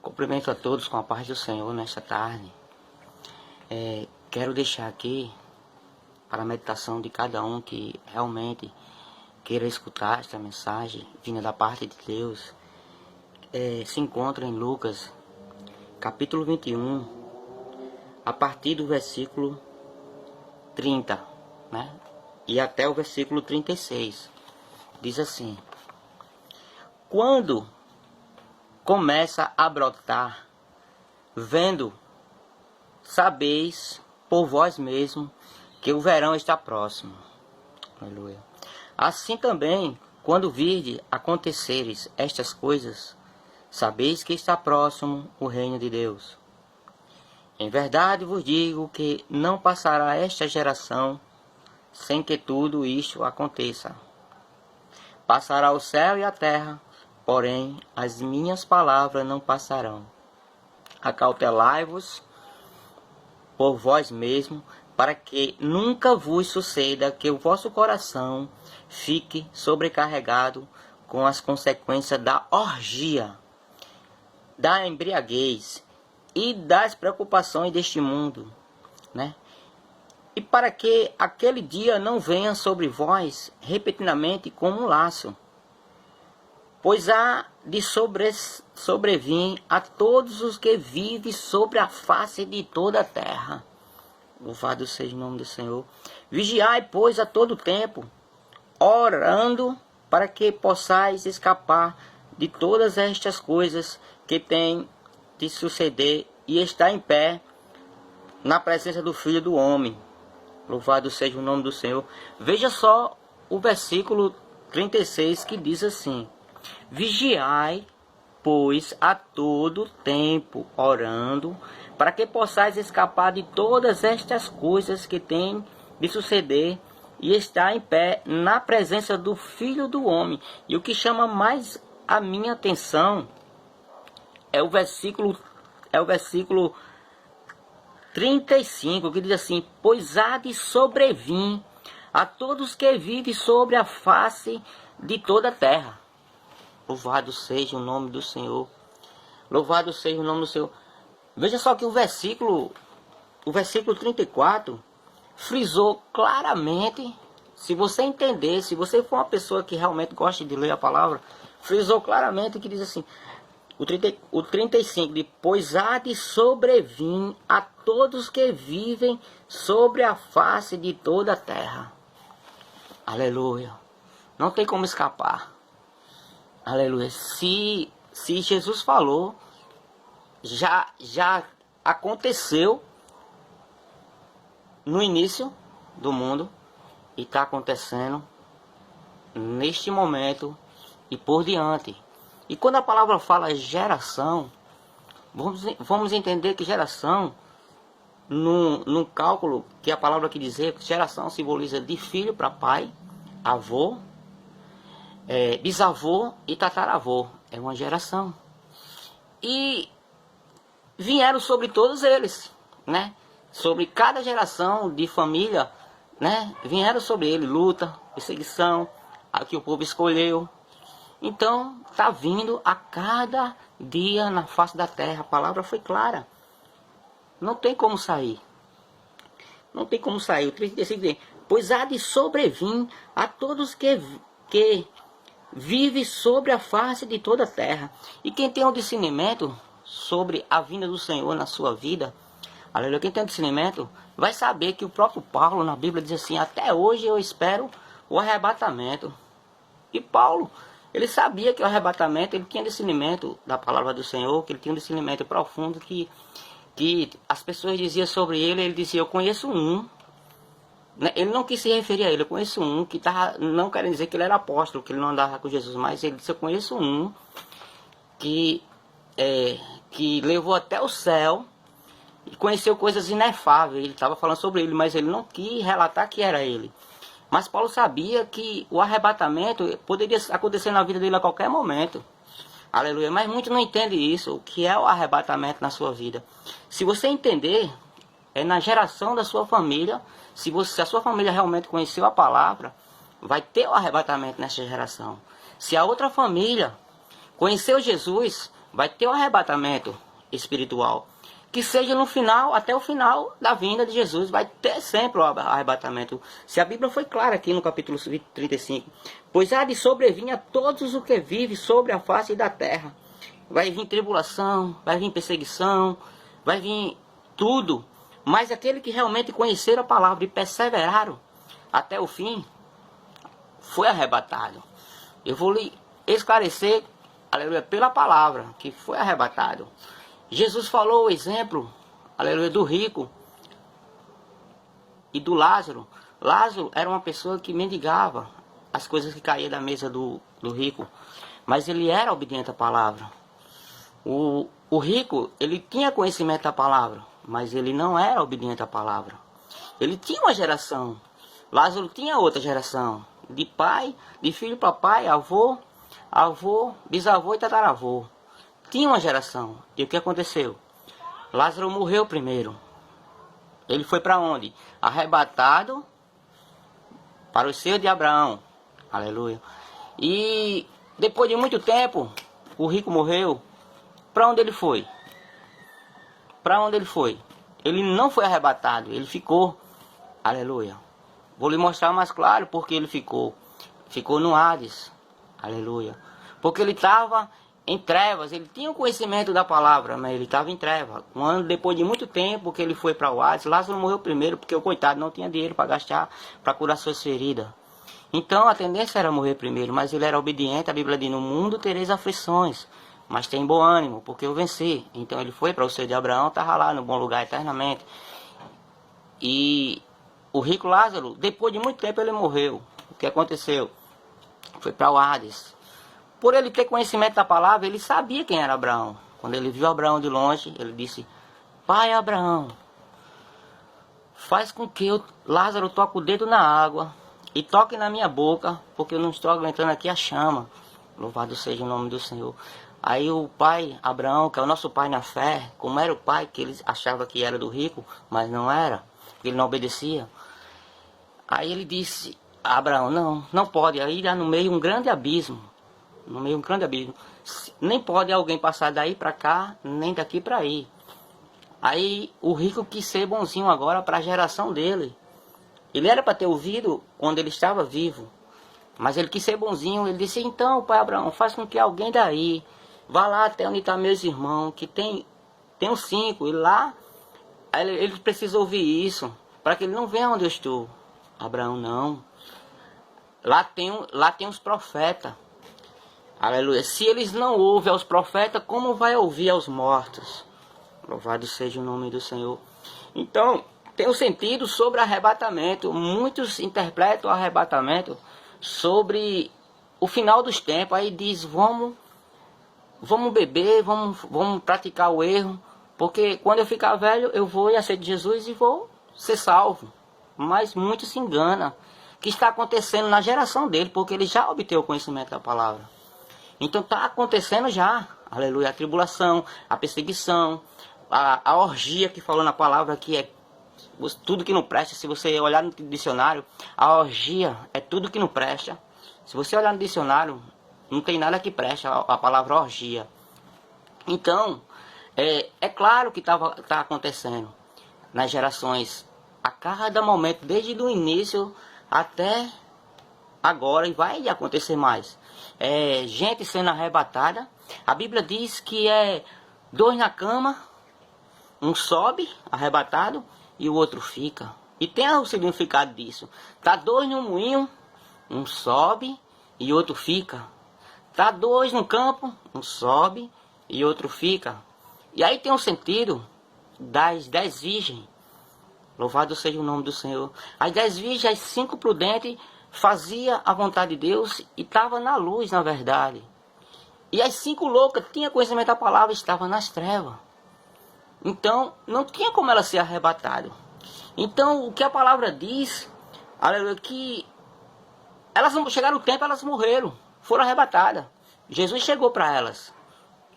Cumprimento a todos com a paz do Senhor nesta tarde. Quero deixar aqui para a meditação de cada um que realmente queira escutar esta mensagem vinda da parte de Deus. Se encontra em Lucas, capítulo 21, a partir do versículo 30, né? E até o versículo 36. Diz assim: quando começa a brotar, vendo, sabeis por vós mesmos que o verão está próximo. Aleluia. Assim também, quando virdes aconteceres estas coisas, sabeis que está próximo o reino de Deus. Em verdade vos digo que não passará esta geração sem que tudo isto aconteça. Passará o céu e a terra, porém as minhas palavras não passarão. Acautelai-vos por vós mesmos, para que nunca vos suceda que o vosso coração fique sobrecarregado com as consequências da orgia, da embriaguez e das preocupações deste mundo, né? E para que aquele dia não venha sobre vós repentinamente como um laço, pois há de sobrevir a todos os que vivem sobre a face de toda a terra. Louvado seja o nome do Senhor. Vigiai, pois, a todo tempo, orando para que possais escapar de todas estas coisas que têm de suceder e estar em pé na presença do Filho do Homem. Louvado seja o nome do Senhor. Veja só o versículo 36 que diz assim: vigiai, pois, a todo tempo, orando, para que possais escapar de todas estas coisas que têm de suceder e estar em pé na presença do Filho do Homem. E o que chama mais a minha atenção é o versículo 35, que diz assim: pois há de sobrevir a todos que vivem sobre a face de toda a terra. Louvado seja o nome do Senhor. Louvado seja o nome do Senhor. Veja só que o versículo 34 frisou claramente. Se você entender, se você for uma pessoa que realmente gosta de ler a palavra, frisou claramente que diz assim: o 35, pois há de sobrevir a todos que vivem sobre a face de toda a terra. Aleluia. Não tem como escapar. Aleluia. Se Jesus falou, já aconteceu no início do mundo e está acontecendo neste momento e por diante. E quando a palavra fala geração, vamos entender que geração, no cálculo que a palavra quer dizer, geração simboliza de filho para pai, avô, bisavô e tataravô. É uma geração. E vieram sobre todos eles, né? Sobre cada geração de família, né? Vieram sobre ele luta, perseguição, a que o povo escolheu. Então, está vindo a cada dia na face da terra. A palavra foi clara. Não tem como sair. Não tem como sair. O 35 diz: pois há de sobrevir a todos que vive sobre a face de toda a terra. E quem tem um discernimento sobre a vinda do Senhor na sua vida, aleluia, quem tem um discernimento vai saber que o próprio Paulo na Bíblia diz assim: até hoje eu espero o arrebatamento. E Paulo, ele sabia que o arrebatamento, ele tinha discernimento da palavra do Senhor, que ele tinha um discernimento profundo, que as pessoas diziam sobre ele. Ele dizia: eu conheço um. Ele não quis se referir a ele: eu conheço um, que estava, não querendo dizer que ele era apóstolo, que ele não andava com Jesus, mas ele disse: eu conheço um que levou até o céu e conheceu coisas inefáveis. Ele estava falando sobre ele, mas ele não quis relatar que era ele. Mas Paulo sabia que o arrebatamento poderia acontecer na vida dele a qualquer momento. Aleluia. Mas muitos não entendem isso, o que é o arrebatamento na sua vida. Se você entender, é na geração da sua família. Se a sua família realmente conheceu a palavra, vai ter o arrebatamento nessa geração. Se a outra família conheceu Jesus, vai ter um arrebatamento espiritual. Que seja no final, até o final da vinda de Jesus, vai ter sempre o arrebatamento. Se a Bíblia foi clara aqui no capítulo 35. Pois há de sobrevir a todos os que vivem sobre a face da terra. Vai vir tribulação, vai vir perseguição, vai vir tudo. Mas aquele que realmente conheceram a palavra e perseveraram até o fim, foi arrebatado. Eu vou lhe esclarecer, aleluia, pela palavra, que foi arrebatado. Jesus falou o exemplo, aleluia, do rico e do Lázaro. Lázaro era uma pessoa que mendigava as coisas que caíam da mesa do rico. Mas ele era obediente à palavra. O rico, ele tinha conhecimento da palavra, mas ele não era obediente à palavra. Ele tinha uma geração. Lázaro tinha outra geração. De pai, de filho para pai, avô, bisavô e tataravô. Tinha uma geração. E o que aconteceu? Lázaro morreu primeiro. Ele foi para onde? Arrebatado para o seio de Abraão. Aleluia. E depois de muito tempo, o rico morreu. Para onde ele foi? Para onde ele foi? Ele não foi arrebatado, ele ficou. Aleluia. Vou lhe mostrar mais claro porque ele ficou. Ficou no Hades. Aleluia. Porque ele estava em trevas, ele tinha o conhecimento da palavra, mas ele estava em trevas. Depois de muito tempo que ele foi para o Hades, Lázaro morreu primeiro, porque o coitado não tinha dinheiro para gastar, para curar suas feridas. Então a tendência era morrer primeiro, mas ele era obediente. A Bíblia diz, no mundo tereis aflições, mas tem bom ânimo, porque eu venci. Então ele foi para o seio de Abraão, estava lá no bom lugar eternamente. E o rico Lázaro, depois de muito tempo ele morreu. O que aconteceu? Foi para o Hades. Por ele ter conhecimento da palavra, ele sabia quem era Abraão. Quando ele viu Abraão de longe, ele disse, pai Abraão, faz com que Lázaro toque o dedo na água e toque na minha boca, porque eu não estou aguentando aqui a chama. Louvado seja o nome do Senhor. Aí o pai Abraão, que é o nosso pai na fé, como era o pai que ele achava que era do rico, mas não era, porque ele não obedecia. Aí ele disse, Abraão, não pode. Aí dá no meio um grande abismo. No meio de um grande abismo. Nem pode alguém passar daí para cá, nem daqui para aí. Aí o rico quis ser bonzinho agora para a geração dele. Ele era para ter ouvido quando ele estava vivo. Mas ele quis ser bonzinho. Ele disse, então, pai Abraão, faz com que alguém daí vá lá até onde estão meus irmãos, que tem uns 5. E lá, ele precisa ouvir isso, para que ele não venha onde eu estou. Abraão, não. Lá tem os profetas. Aleluia. Se eles não ouvem aos profetas, como vai ouvir aos mortos? Louvado seja o nome do Senhor. Então, tem um sentido sobre arrebatamento. Muitos interpretam o arrebatamento sobre o final dos tempos. Aí diz, vamos beber, vamos praticar o erro. Porque quando eu ficar velho, eu vou e aceito Jesus e vou ser salvo. Mas muitos se enganam. O que está acontecendo na geração dele, porque ele já obteve o conhecimento da palavra. Então está acontecendo já, aleluia, a tribulação, a perseguição, a orgia que falou na palavra que é tudo que não presta. Se você olhar no dicionário, a orgia é tudo que não presta. Se você olhar no dicionário, não tem nada que presta a palavra orgia. Então, é claro que tá acontecendo nas gerações, a cada momento, desde o início até agora, e vai acontecer mais. Gente sendo arrebatada. A Bíblia diz que 2 na cama, um sobe, arrebatado, e o outro fica. E tem o significado disso. Tá 2 no moinho, um sobe e outro fica. Tá 2 no campo, um sobe e outro fica. E aí tem o sentido das 10 virgens. Louvado seja o nome do Senhor. As 10 virgens, as 5 prudentes, fazia a vontade de Deus e estava na luz, na verdade. E as 5 loucas tinham conhecimento da palavra e estavam nas trevas. Então, não tinha como ela ser arrebatada. Então, o que a palavra diz, aleluia, que elas chegaram o tempo, elas morreram, foram arrebatadas. Jesus chegou para elas.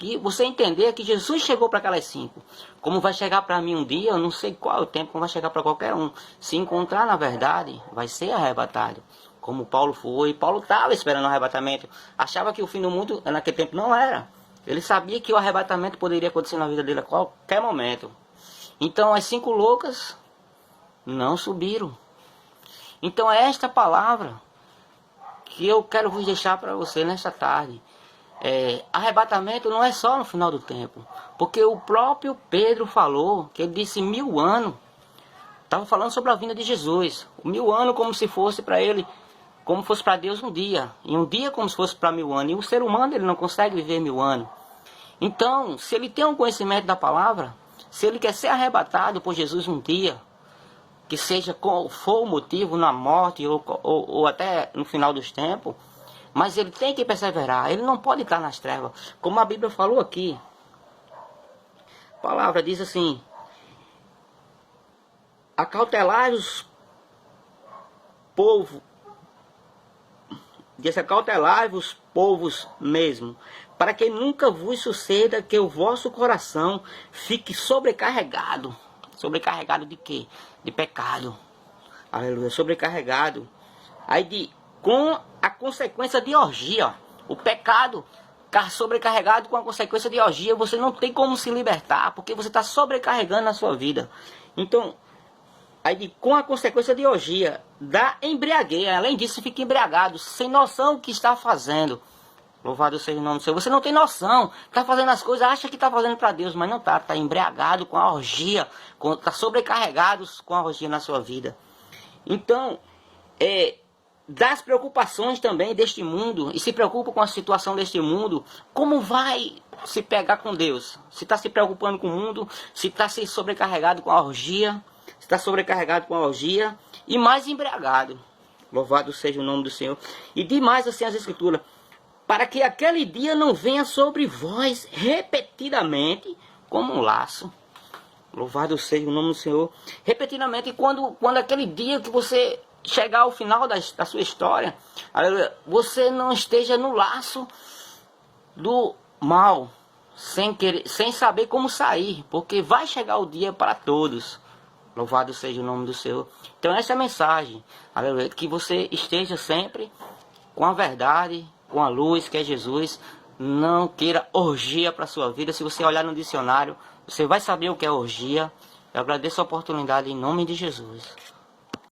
E você entender que Jesus chegou para aquelas 5. Como vai chegar para mim um dia, eu não sei qual é o tempo, como vai chegar para qualquer um. Se encontrar na verdade, vai ser arrebatado. Como Paulo foi. Paulo estava esperando o arrebatamento. Achava que o fim do mundo naquele tempo não era. Ele sabia que o arrebatamento poderia acontecer na vida dele a qualquer momento. Então as 5 loucas não subiram. Então é esta palavra que eu quero vos deixar para você nesta tarde. Arrebatamento não é só no final do tempo. Porque o próprio Pedro falou, que ele disse 1000 anos. Estava falando sobre a vinda de Jesus. O 1000 anos como se fosse para ele, como fosse para Deus um dia. E um dia como se fosse para 1000 anos. E o ser humano ele não consegue viver 1000 anos. Então, se ele tem um conhecimento da palavra, se ele quer ser arrebatado por Jesus um dia, que seja qual for o motivo, na morte ou até no final dos tempos, mas ele tem que perseverar, ele não pode estar nas trevas, como a Bíblia falou aqui. A palavra diz assim: acautelai os povos, acautelai-vos povos mesmo, para que nunca vos suceda que o vosso coração fique sobrecarregado. Sobrecarregado de quê? De pecado. Aleluia. Sobrecarregado. Aí com a consequência de orgia. O pecado sobrecarregado com a consequência de orgia. Você não tem como se libertar, porque você está sobrecarregando na sua vida. Então, aí com a consequência de orgia, da embriaguez. Além disso, fica embriagado, sem noção do que está fazendo. Louvado seja o nome do Senhor. Você não tem noção. Está fazendo as coisas, acha que está fazendo para Deus, mas não está. Está embriagado com a orgia. Está sobrecarregado com a orgia na sua vida. Então, das preocupações também deste mundo, e se preocupa com a situação deste mundo, como vai se pegar com Deus? Se está se preocupando com o mundo, se está se sobrecarregado com a orgia, se está sobrecarregado com a orgia, e mais embriagado. Louvado seja o nome do Senhor. E demais assim as Escrituras: para que aquele dia não venha sobre vós repetidamente como um laço. Louvado seja o nome do Senhor. Repetidamente, quando aquele dia que você chegar ao final da sua história, você não esteja no laço do mal, sem saber como sair, porque vai chegar o dia para todos. Louvado seja o nome do Senhor. Então essa é a mensagem, aleluia, que você esteja sempre com a verdade, com a luz que é Jesus. Não queira orgia para a sua vida. Se você olhar no dicionário, você vai saber o que é orgia. Eu agradeço a oportunidade em nome de Jesus.